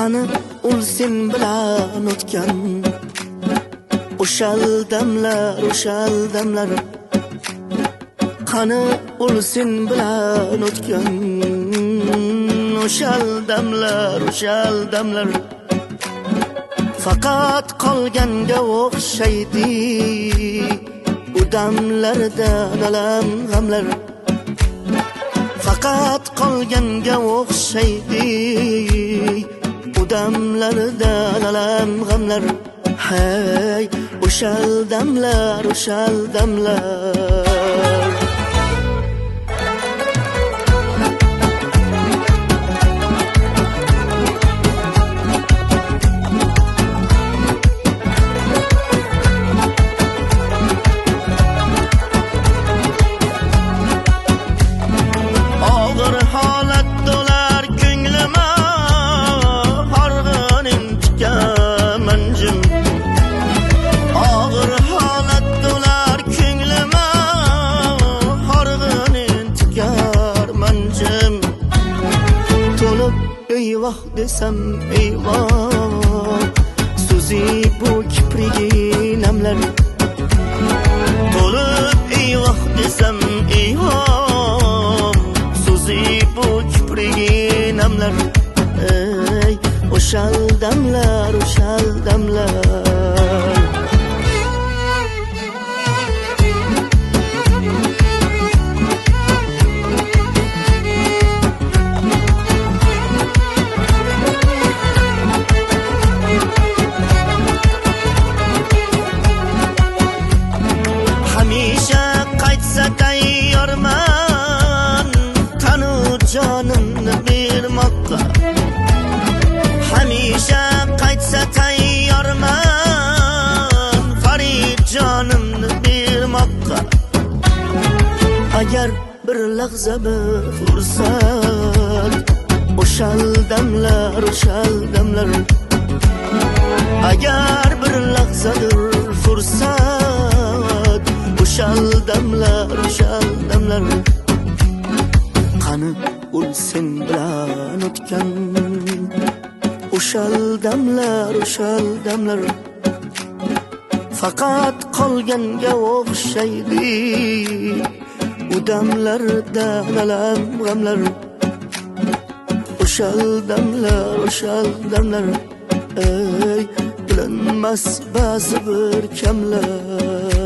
Qani ul sen bilan o'tgan o'shal damlar qani ul sen bilan o'tgan o'shal damlar faqat qolganga o'xshaydi u damlarda alam g'amlar faqat qolganga o'xshaydi u damlarda alam g'amlar hey o'shal damlar eyvah desem eyvah so'zi bu kiprigi namlar to'lib eyvah desem eyvah so'zi bu kiprigi namlar ey o'shal damlar tayyorman tanu jonimni bermoqqa hamisha qaytsa tayyorman Farid jonimni bermoqqa agar bir lahza bir fursat o'shal damlar agar bir lahzadir fursat o'shal damlar qani ul sen bilan o'tgan o'shal damlar faqat qolganga o'xshaydi u damlarda alam g'amlar o'shal damlar ey bilinmas ba'zi bir kamlar